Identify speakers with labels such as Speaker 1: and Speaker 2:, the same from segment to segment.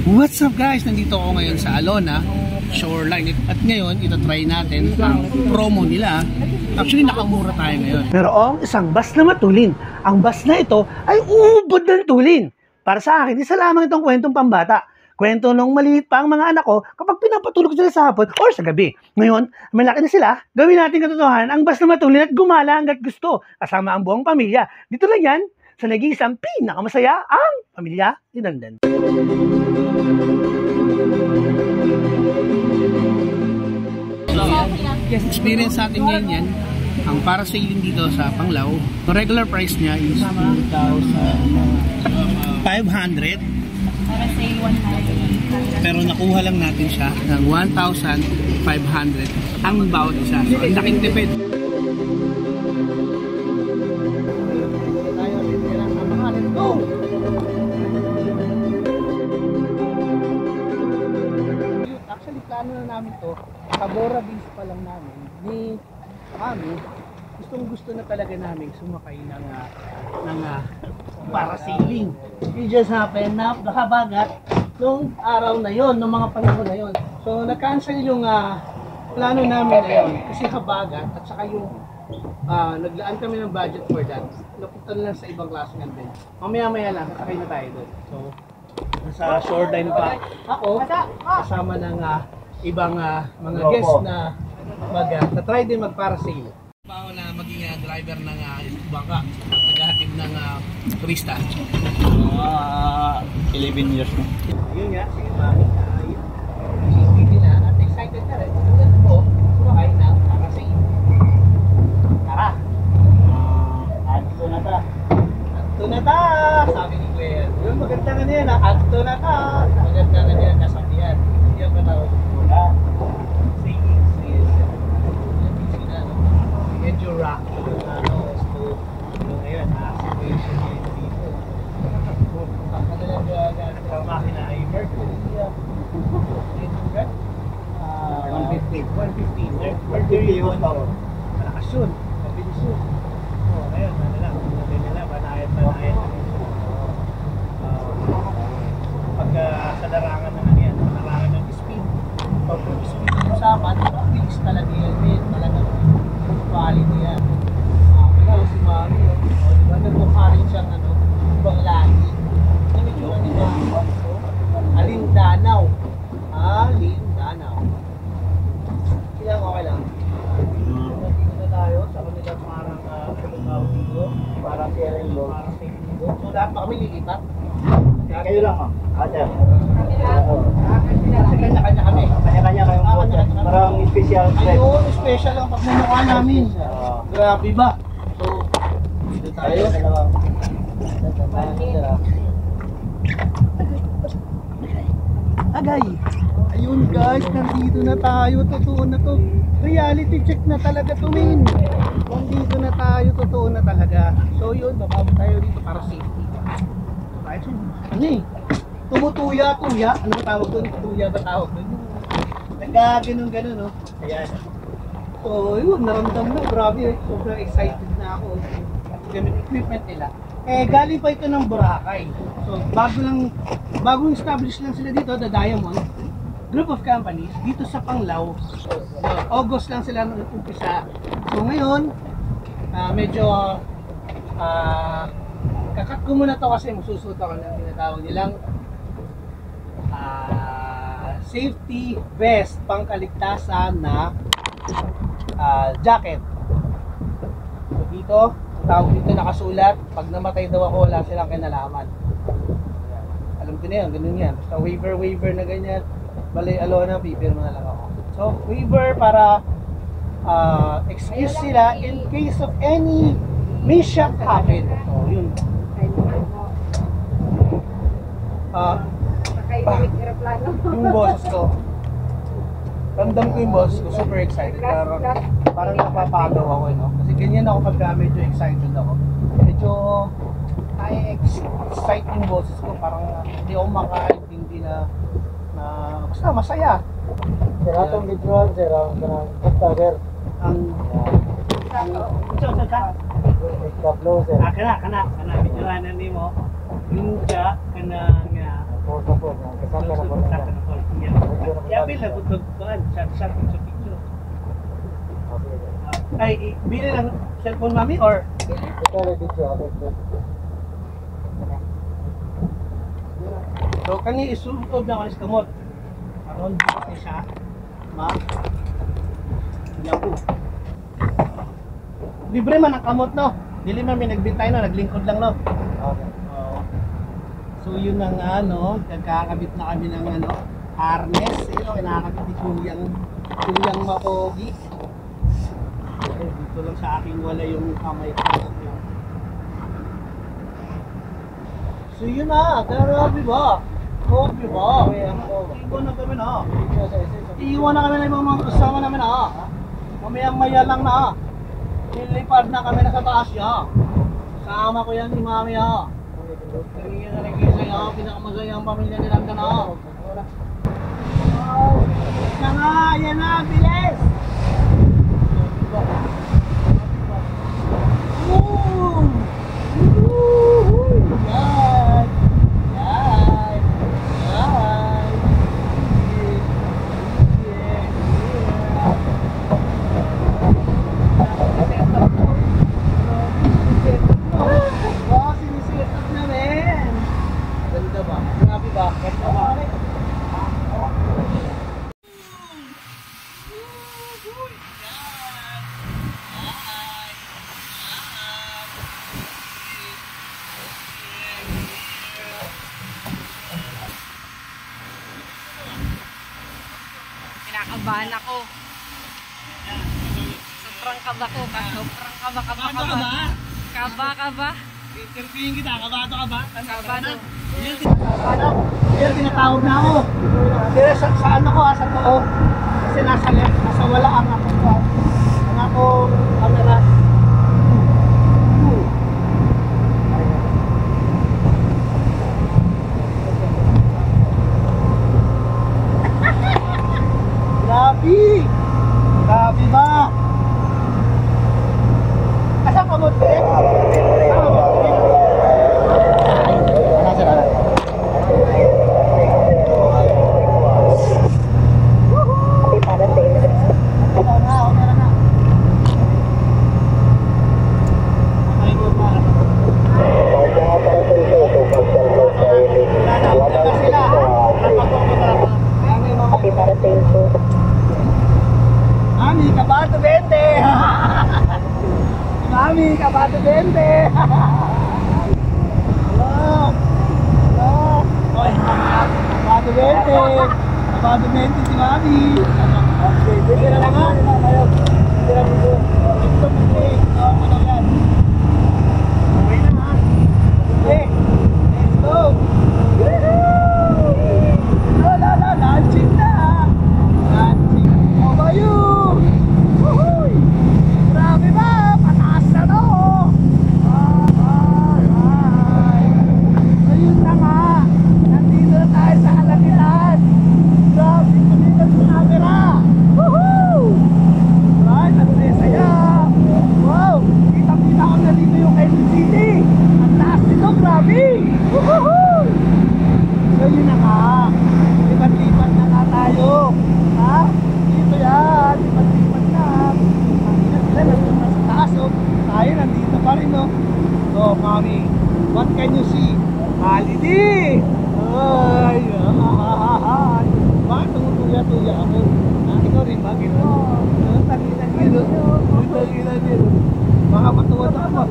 Speaker 1: What's up guys? Nandito ako ngayon sa Alona Shoreline at ngayon itatry natin ang promo nila. Actually nakamura tayo ngayon. Pero ang isang bus na matulin. Ang bus na ito ay ubod ng tulin. Para sa akin, isa lamang itong kwentong pambata. Kwento nung maliit pa ang mga anak ko kapag pinapatulog sila sa hapon o sa gabi. Ngayon, malaki na sila, gawin natin katotohanan ang bus na matulin at gumala hanggat gusto. Kasama ang buong pamilya. Dito lang yan sa nag-iisang pinakamasaya ang Pamilya Dinandan. So, yes, experience sa atin ngayon yan. Ang parasailing dito sa Panglao, the regular price niya is 2,500. Pero nakuha lang natin siya ng 1,500 ang bawat isa. So, ang laking tipid. Actually, plano na namin to. Tabora Beach pa lang namin. Ni kami, gusto na talaga namin sumakay ng parasailing. It just happened na nakabagat nung araw na yon, nung mga panahon na yon. So nag-cancel yung plano namin na yun kasi habagat at saka yung naglaan kami ng budget for that. Napunta na lang sa ibang klase ng bench. Mamaya-maya lang, sakay na tayo doon. So nasa shoreline pa ako kasama ng ibang mga guests na try din mag-parasail. Ako na maging driver ng bangka, naghahatid ng turista.
Speaker 2: 11 years na.
Speaker 1: Yun nga, sige mami. Hindi na, at excited na rin. Tulad ko, sumakay ng parasail. Tara!
Speaker 2: Adto na ta.
Speaker 1: Adto na ta! Sabi ni Kuya. Yun, maganda nga niyan. Adto na ta! Maganda nga niyan, kasabihan. Hindi ang patawag. Wala. Medyo rocky yung ngayon, situation ngayon dito. Ang kanilang gamit ng makina ay Mercury. 115. Mercury yun. Malakas yun. Mabilis yun. Ngayon, ano lang, banayat. Pagka sa larangan naman yan, larangan ng speed. Pag speed ng usapan, bilis talaga yan. Talagang quality yan. Pero si Mami, diba nagmukha rin siyang ibang lahi. Ano yung diba? Alindanao. Alindanao. Kailangan okay lang. Nandito na tayo sa kanilang parang pagkakaw dito. Parang sailing boat. So lahat pa kami lilipat.
Speaker 2: Kayo lang ah. Ate.
Speaker 1: Kasi kanya-kanya kami.
Speaker 2: Kanya-kanya kayong boat. Parang special set.
Speaker 1: Ayun, special ang pagmumukha namin. Grabe ba? So, dito tayo. Agay! Ayun guys, nandito na tayo. Totoo na to. Reality check na talaga to, min. Nandito na tayo. Totoo na talaga. So yun, bababa tayo dito para safety. Tayo, ano eh? Tumutuya. Ano ba tawag doon? Tuya ba tawag doon? Nagka-ganun, no? Ayan. So, yun, naramdam na. Grabe, sobrang excited na ako. Gamit equipment nila. Galing pa ito ng Boracay. So, bagong establish lang sila dito, The Diamond Group of Companies, dito sa Panglao. So, August lang sila umpisa. So, ngayon, medyo, kakat ko muna to kasi masusuot ako ng tinatawag nilang safety vest, pangkaligtasan na jacket. So dito, tawag dito nakasulat, pag namatay daw ako wala silang kinalaman. Alam ko na yan, ganun yan. Basta waiver na ganyan, balay Alona, pipirma na lang ako. So waiver para excuse sila in case of any mishap happen. So yun. Yung boses ko, ramdam ko yung boses ko, super excited. Parang napapagaw ako, no? Kasi ganyan ako pagka medyo excited ako. Medyo excite yung boses ko, parang hindi ako makaintindi na basta masaya.
Speaker 2: Sir, atong visual, sir, ang vlogger.
Speaker 1: Ang
Speaker 2: Kablo, sir.
Speaker 1: kana, videoan na nimo. Ninja, kanang
Speaker 2: Posa po. Kasama na po na.
Speaker 1: Ya, bilang butugan. Shot sa picture. Ay, bilhin ang cellphone mami or?
Speaker 2: Ito na video.
Speaker 1: So, kani isulob na kanis kamot. Aron dito siya. Ma. Yan po. Libre man ang kamot, no? Dili man may nagbintay, no? Naglingkod lang, no?
Speaker 2: Okay.
Speaker 1: Oo. So, yun ang ano, nagkakabit na kami ng ano, harness. Ito, kinakabit ni Kuyang Mapogi. Dito lang sa akin wala yung kamay ko. So, yun na. Grabe ba? Grabe ba? Iwan na kami na. Iwan na kami na yung mga kasama namin na. Mamaya-maya lang na. Lilipad na kami na sa taas niya. Sama ko yan ni Mami ha. Kaya na nag-isa ya. Pinakamasaya ang pamilya ni Ramdan ha. Yan na, yan na, bilis! Woo! Woo! Yan! Yan! Yan! Wow, siniset up namin! Ganda ba? Grabe ba? Ganda ba?
Speaker 3: Kinakabahan ako. Sobrang kaba ko. Sobrang kaba. Kaba.
Speaker 1: Interviewin kita, kabado ka ba?
Speaker 3: Kabado.
Speaker 1: Yan, tinatawag na ako. Pero sa ano ko, sa too. Kasi nasa wala ang ako. Ang ako, camera. Grabe! Grabe ba? Asa ka mo, te? Mami, kabado 20! Mami, kabado 20! Hello! Hello! Oy, kabado 20! Kabado 20 si Mami! Okay, pwede na lang ha! Pwede na dito! Ito mo ano yan? Okay na ha! Okay! Let's go! Launching na! Launching! How about you? Woohoo! Grabe ba? Pataas na to! Ayun na nga! Nandito na tayo sa Alanitan! Grabe! Kumita sa camera! Woohoo! Right! Ang saya! Wow! Kita-kita ko na dito yung Quezon City! Ang taas nito! Grabe! Woohoo! So yun na nga! Lipat-lipat na nga tayo! Ha? Dito yan! Lipat-lipat na! Sila nandun na sa taas oh! Tayo nandito pa rin oh! So Mami, what can you see? Holiday! Ay! Bakit tumutuya-tuya ako? Ikaw rin ba? Gano'n? Tangilan nilo. Baka matuwad ako.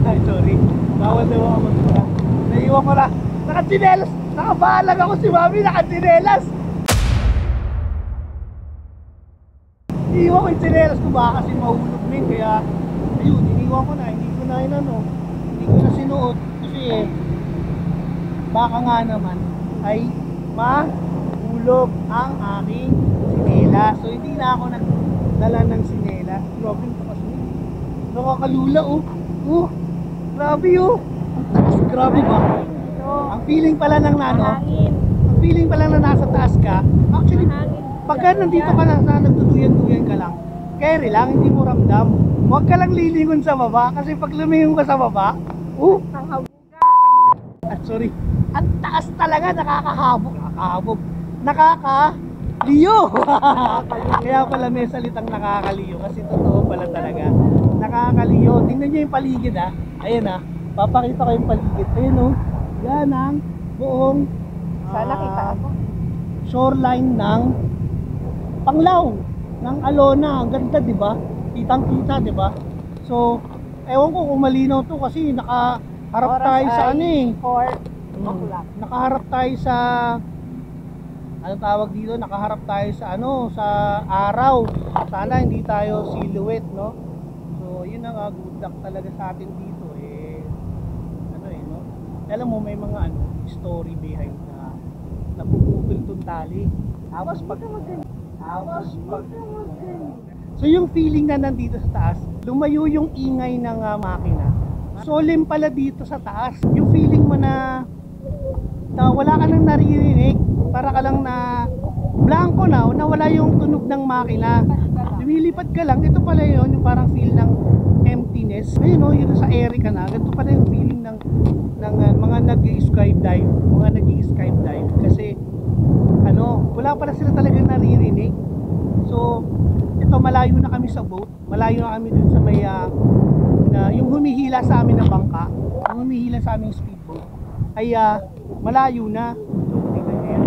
Speaker 1: Ay, sorry. Bawal na ako matuwa. Naiiwan ko na. Nakatsinelas! Nakabalag ako si Mami, nakatsinelas! Iniwan ko yung tsinelas ko baka kasi mahulog din. Kaya, ayun, iniwan ko na. Hindi ko na hindi ko na sinuot. Kasi, baka nga naman ay mahulog ang aking sinelas. So, hindi na ako nagdala ng sinelas. Grabe yung takas mo. Nakakalula oh. Oh, grabe oh. Grabe ba? Ang feeling pala ng ang feeling pala na nasa taas ka, actually, pagka nandito ka na nagtutuyan-tuyan ka lang, carry lang, hindi mo ramdam. Huwag ka lang lilingon sa baba, kasi pag lumingon ka sa baba, Ang taas talaga, nakakahabog. Nakakaliyo. Kaya pala may salitang nakakaliyo kasi totoo pala talaga. Nakakaliyo. Tingnan niyo yung paligid ah. Ayan ah. Papakita ko yung paligid. Ayan oh. Yan ang buong
Speaker 3: Sana kita ako.
Speaker 1: shoreline ng Panglao, ng Alona. Ang ganda, 'di ba? Kitang-kita, 'di ba? So, ewan ko kung malinaw 'to kasi nakaharap tayo sa ano eh.
Speaker 3: 4 o'clock.
Speaker 1: Nakaharap tayo sa anong tawag dito? Nakaharap tayo sa ano, sa araw. Sana hindi tayo silhouette, no? So, yun ang good luck talaga sa atin dito eh. Ano eh, no? Alam mo may mga ano, story behind na napuputol tong tali. Tapos pag So yung feeling na nandito sa taas, lumayo yung ingay ng makina. Solemn pala dito sa taas. Yung feeling mo na wala ka nang naririnig, para ka lang na blanco na wala yung tunog ng makina. Lumilipad ka lang, ito pala yun, yung parang feel ng emptiness. Ayun o, yun sa area ka na, ganito pala yung feeling ng mga nag-skydive dive. Kasi ano, wala pala sila talagang naririnig. So, ito malayo na kami sa boat, malayo na kami dun sa may na yung humihila sa amin na bangka, yung humihila sa aming speedboat ay malayo na. So, tingnan niyo yan.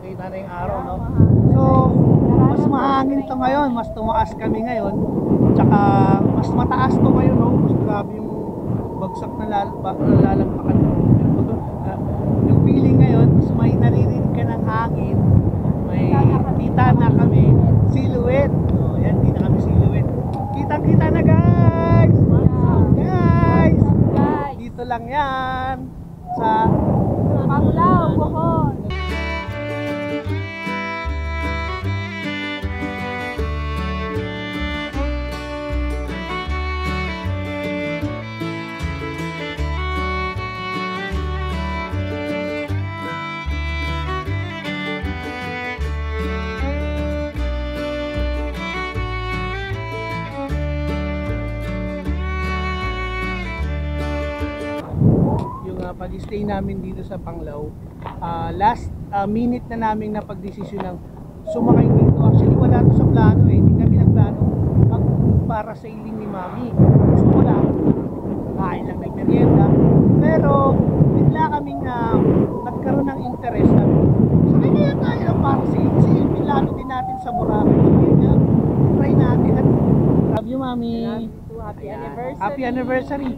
Speaker 1: Kita na yung araw, no? So, mas mahangin to ngayon, mas tumaas kami ngayon, tsaka mas mataas to ngayon, no? Mas grabe yung bagsak na lalampakan mo. Yung feeling ngayon, mas may naririnig ka ng hangin, may kita na kami, silhouette. So, yan, di na kami silhouette. Kitang-kita na guys! Guys! Dito lang yan sa
Speaker 3: Panglao, Bohol.
Speaker 1: pag-stay namin dito sa Panglao, last minute na namin napagdesisyon ng sumakay dito. Actually wala to sa plano eh, hindi kami nagplano para sailing ni Mami. Gusto ko lang kain lang ng merienda, pero bigla kaming nagkaroon ng interest na sakay kaya tayo ng para sailing kasi plano din natin sa Boracay. So yun nga, try natin at love you Mami.
Speaker 3: Happy anniversary.
Speaker 1: Happy anniversary.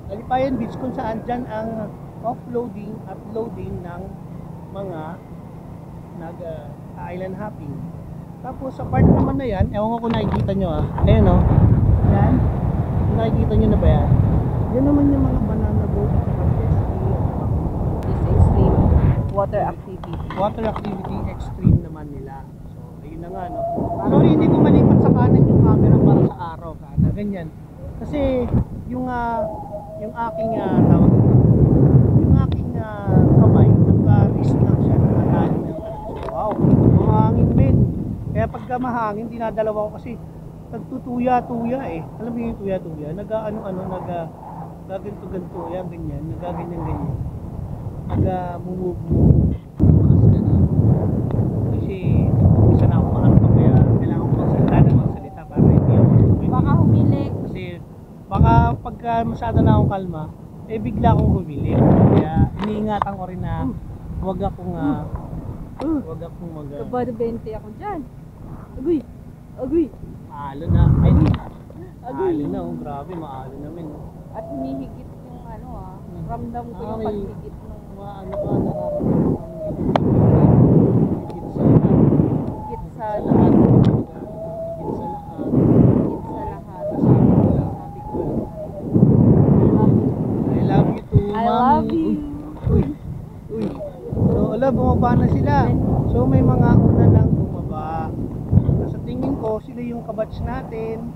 Speaker 1: Alipayan Beach kung saan dyan ang offloading at loading ng mga nag-island hopping. Tapos sa part naman na yan, ewan ko kung nakikita nyo ayan o, Yan. Nakikita nyo na ba yan? Yan naman yung mga banana boat at saka jet ski.
Speaker 3: This extreme water activity.
Speaker 1: Water activity extreme naman nila. So, ayun na nga, no? Sorry, hindi ko malipat sa kanan yung camera para sa araw. Kada, ganyan. Kasi, yung aking, tawag ito, yung aking kamay, nagka-wrist lang siya, nakatali lang talaga siya. Wow, mahangin men. Kaya pagka mahangin, dinadalawa ko kasi nagtutuya-tuya eh. Alam mo yung tuya-tuya? Gaganto-ganto, yan, ganyan, nagaganyan-ganyan. Nag-move-move. Kasi isa na ako makanto kaya kailangan ko magsalita para hindi ako
Speaker 3: Baka humilik.
Speaker 1: kasi baka pagka masyado na akong kalma eh bigla akong humili kaya iniingatan ko rin na huwag akong
Speaker 3: Kabado 20 ako dyan. Agoy! Agoy!
Speaker 1: maalo na ay maalo na oh, grabe maalo namin oh.
Speaker 3: At humihigit yung ramdam ko yung
Speaker 1: Ay.
Speaker 3: paghigit ng
Speaker 1: Ano ka nararamdaman higit sa lahat higit sa lahat
Speaker 3: higit sa lahat.
Speaker 1: sabi ko I love you too,
Speaker 3: I
Speaker 1: mommy.
Speaker 3: love you.
Speaker 1: Uy. So, ala, bumaba na sila. So, may mga una nang bumaba. Sa tingin ko, sila yung kabatch natin.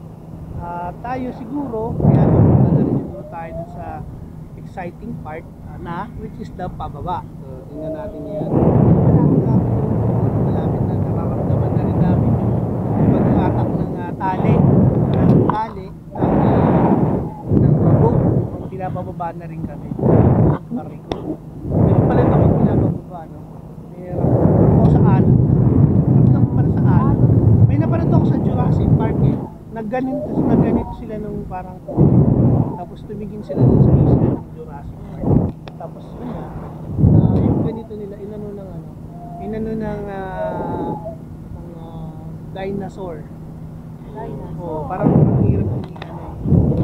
Speaker 1: Tayo siguro, kaya napunta na rin siguro tayo dun sa exciting part which is the pababa. So, tingnan natin yan. Malapit na nararamdaman na rin namin yung pag-atak ng tali. Ng boat. Pinabababa na rin kami. Mariko. Pero pala na kung pinabababa, no? Mayroon ako sa alon. Tapos pala sa alon. May napanood ako sa Jurassic Park eh. Nagganito sila nung parang tapos tumingin sila dun sa isla ng Jurassic Park. Tapos yun yung ganito nila, inano ng dinosaur. Oo, parang mahirap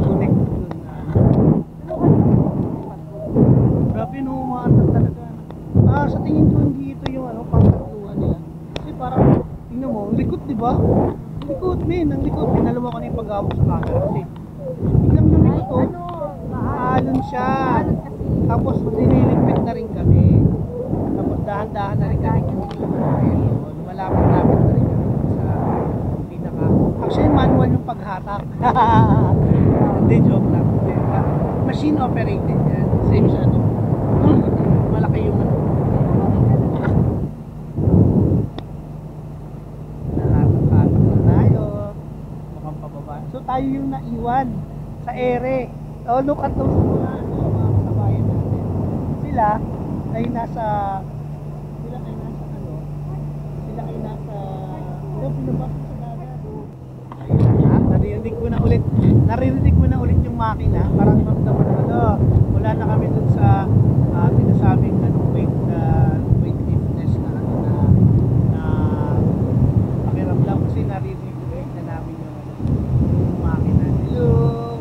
Speaker 1: connect dun grabe no, umaantat talaga. Sa tingin ko hindi ito yung pangtatluhan nila. Kasi parang, tingnan mo, likot diba? Likot men, ang likot. Pinalawa ko na yung paghawak sa camera kasi tingnan mo yung likot oh. Maalon siya. Tapos nililigpit na rin kami. Tapos dahan-dahan na rin kami. Malapit-lapit na rin kami sa pinaka. Actually manual yung paghatak. Hindi, joke lang. Machine operated yan. Same siya ito. Malaki yung nakatak na tayo. Mukhang pababa. So tayo yung naiwan sa ere. Oh, look at those mga kasabayan natin. Sila ay nasa pinabak sa dagat. Ayun na, naririnig mo na ulit yung makina. Parang ramdaman mo wala na kami dun sa sinasabing weightlessness na pakiramdam kasi naririnig na namin yung makina. Hello!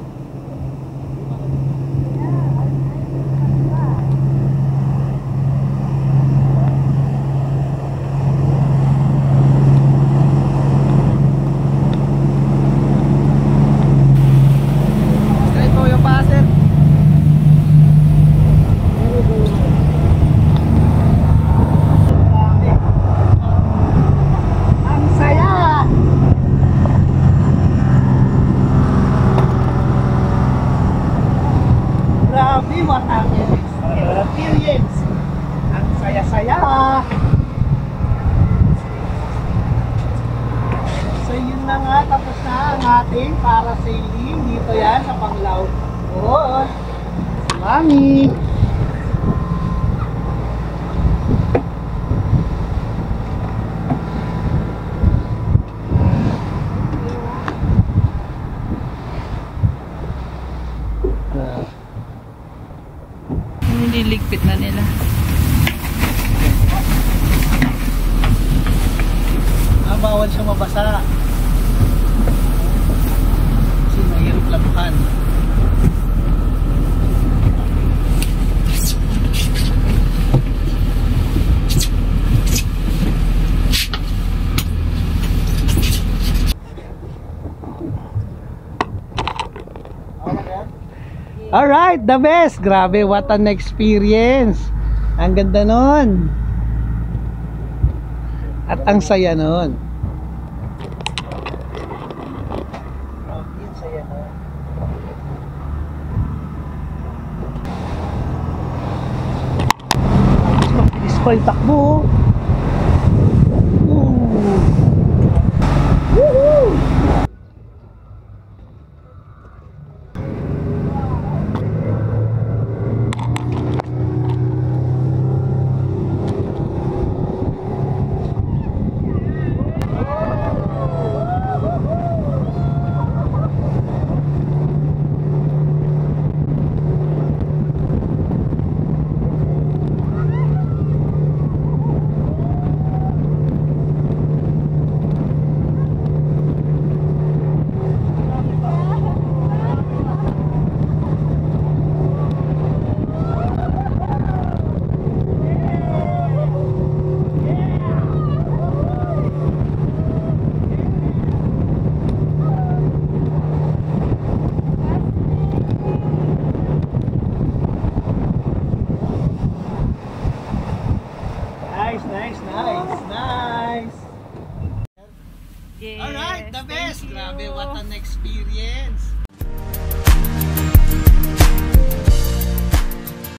Speaker 1: What an experience! Ang saya-saya! So yun na nga, tapos na ang ating parasailing dito yan sa Panglao. Oo! Mami!
Speaker 3: Nililigpit na nila.
Speaker 1: Bawal siya mabasa. Kasi mahirap labukan. Alright, the best. Grabe, what an experience. Ang ganda nun. At ang saya nun. Grabe, ang saya nun. Mabilis pa yung takbo. Woohoo! Nice.
Speaker 3: Yes,
Speaker 1: Alright, the best.
Speaker 3: thank you.
Speaker 1: Grabe, what an experience.